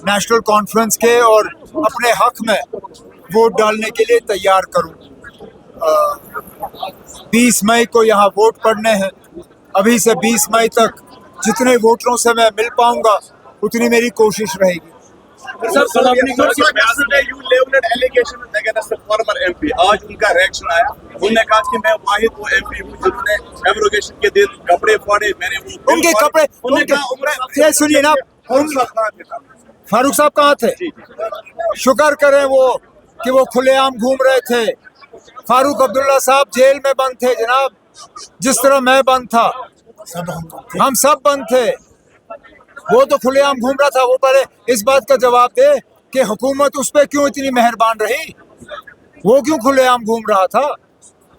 National conference के और अपने हक में वोट डालने के लिए तैयार करूं। 20 मई को यहाँ वोट पड़ने हैं। अभी से 20 मई तक जितने वोटरों से मैं मिल पाऊंगा उतनी मेरी कोशिश रहेगी। आज उनका रिएक्शन आया, उन्होंने कहा कि मैं वाहिद वो एमपी हूँ जिन्होंने एब्रोगेशन के दिन कपड़े फाड़े। मैंने उनके कपड़े ये सुनिए ना, फारूक साहब कहाँ थे? शुक्र करें कि वो खुलेआम घूम रहे थे। फारूक अब्दुल्ला साहब जेल में बंद थे जनाब, जिस तरह मैं बंद था, हम सब बंद थे। वो तो खुलेआम घूम रहा था। वो पहले इस बात का जवाब दे कि हुकूमत उस पर क्यों इतनी मेहरबान रही, वो क्यों खुलेआम घूम रहा था,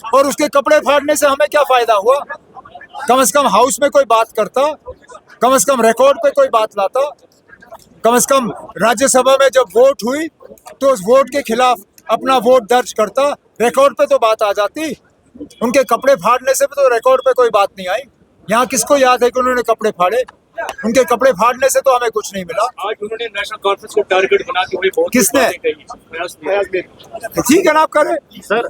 और उसके कपड़े फाड़ने से हमें क्या फायदा हुआ? कम से कम हाउस में कोई बात करता, कम से कम रिकॉर्ड पे कोई बात लाता, कम से कम राज्यसभा में जब वोट हुई तो उस वोट के खिलाफ अपना वोट दर्ज करता, रिकॉर्ड पे तो बात आ जाती। उनके कपड़े फाड़ने से तो रिकॉर्ड पे कोई बात नहीं आई। यहाँ किसको याद है कि उन्होंने कपड़े फाड़े? उनके कपड़े फाड़ने से तो हमें कुछ नहीं मिला। आज उन्होंने नेशनल कॉन्फ्रेंस को टारगेट बनाते हुए बहुत किसने? ठीक है ना, आप करें सर।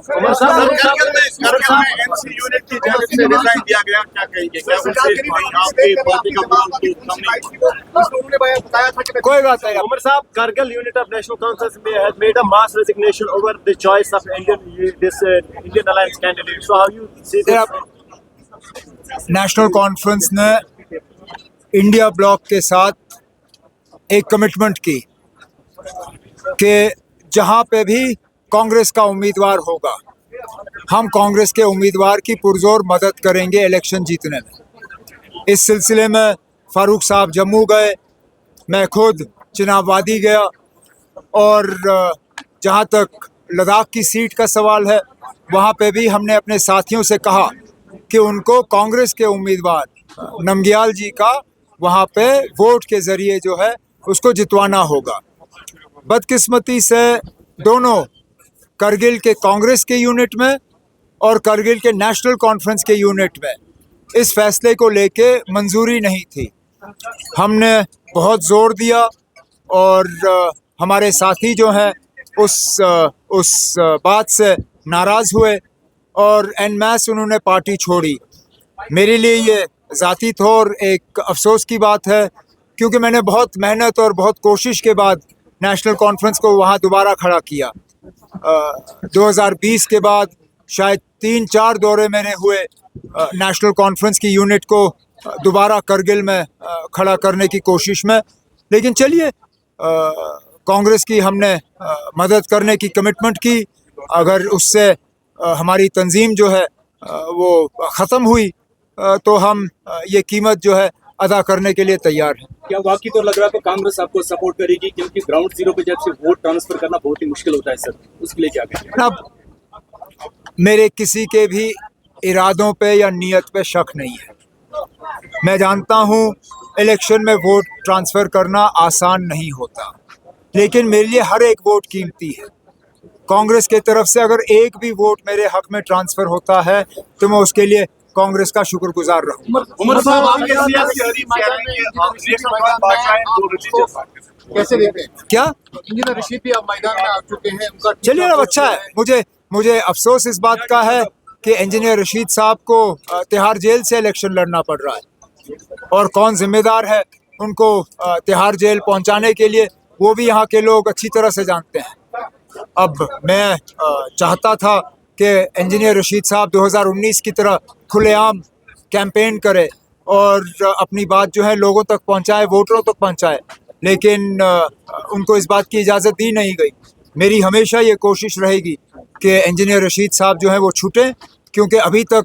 एमसी यूनिट की जानिब से रिजाइन दिया गया, क्या कहेंगे? कोई बात नहीं। Umar Saab, Kargil unit of National Conference has made a mass resignation over the choice of Indian Alliance candidate. So how you see this? National conference ने इंडिया ब्लॉक के साथ एक कमिटमेंट की कि जहां पे भी कांग्रेस का उम्मीदवार होगा, हम कांग्रेस के उम्मीदवार की पुरजोर मदद करेंगे इलेक्शन जीतने में। इस सिलसिले में फारूक साहब जम्मू गए, मैं खुद चिनाब वादी गया, और जहां तक लद्दाख की सीट का सवाल है, वहां पे भी हमने अपने साथियों से कहा कि उनको कांग्रेस के उम्मीदवार नमग्याल जी का वहाँ पे वोट के ज़रिए जो है उसको जितवाना होगा। बदकिस्मती से दोनों करगिल के कांग्रेस के यूनिट में और करगिल के नेशनल कॉन्फ्रेंस के यूनिट में इस फैसले को लेके मंजूरी नहीं थी। हमने बहुत ज़ोर दिया और हमारे साथी जो हैं उस बात से नाराज़ हुए और एन मैस उन्होंने पार्टी छोड़ी। मेरे लिए ये ज़ाती तौर एक अफसोस की बात है, क्योंकि मैंने बहुत मेहनत और बहुत कोशिश के बाद नेशनल कॉन्फ्रेंस को वहाँ दोबारा खड़ा किया। 2020 के बाद शायद 3-4 दौरे मेरे हुए नेशनल कॉन्फ्रेंस की यूनिट को दोबारा करगिल में खड़ा करने की कोशिश में। लेकिन चलिए, कांग्रेस की हमने मदद करने की कमिटमेंट की। अगर उससे हमारी तंजीम जो है वो ख़त्म हुई तो हम ये कीमत जो है अदा करने के लिए तैयार हैं। क्या वाकई तो लग रहा है तो कांग्रेस आपको सपोर्ट करेगी, क्योंकि ग्राउंड जीरो पे जब से वोट ट्रांसफर करना बहुत ही मुश्किल होता है सर, उसके लिए क्या कहेंगे? अब मेरे किसी के भी इरादों पे या नीयत पे शक नहीं है। मैं जानता हूँ इलेक्शन में वोट ट्रांसफ़र करना आसान नहीं होता, लेकिन मेरे लिए हर एक वोट कीमती है। कांग्रेस के तरफ से अगर एक भी वोट मेरे हक में ट्रांसफ़र होता है तो मैं उसके लिए कांग्रेस का शुक्रगुजार रहूँगा। उमर साहब, आपके सियासी हरीफ कह रहे हैं कि नेशनल भाषाएं दो रिलीजियस कैसे देखते हैं? क्या इंजीनियर रशीद भी अब मैदान में आ चुके हैं, उनका चलिए ना, अच्छा है। मुझे अफसोस इस बात का है कि इंजीनियर रशीद साहब को तिहाड़ जेल से इलेक्शन लड़ना पड़ रहा है, और कौन जिम्मेदार है उनको तिहाड़ जेल पहुंचाने के लिए वो भी यहाँ के लोग अच्छी तरह से जानते हैं। अब मैं चाहता था कि इंजीनियर रशीद साहब 2019 की तरह खुलेआम कैंपेन करे और अपनी बात जो है लोगों तक पहुंचाए, वोटरों तक पहुंचाए, लेकिन उनको इस बात की इजाज़त दी नहीं गई। मेरी हमेशा ये कोशिश रहेगी कि इंजीनियर रशीद साहब जो है वो छूटें, क्योंकि अभी तक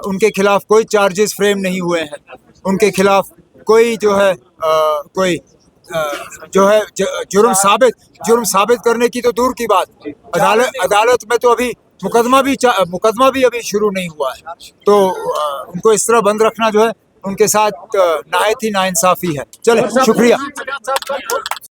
उनके खिलाफ कोई चार्जेस फ्रेम नहीं हुए हैं। उनके खिलाफ कोई जो है जुर्म साबित करने की तो दूर की बात, अदालत में तो अभी मुकदमा भी अभी शुरू नहीं हुआ है। तो उनको इस तरह बंद रखना जो है उनके साथ नाहियत ही नाइंसाफ़ी है। चले, शुक्रिया।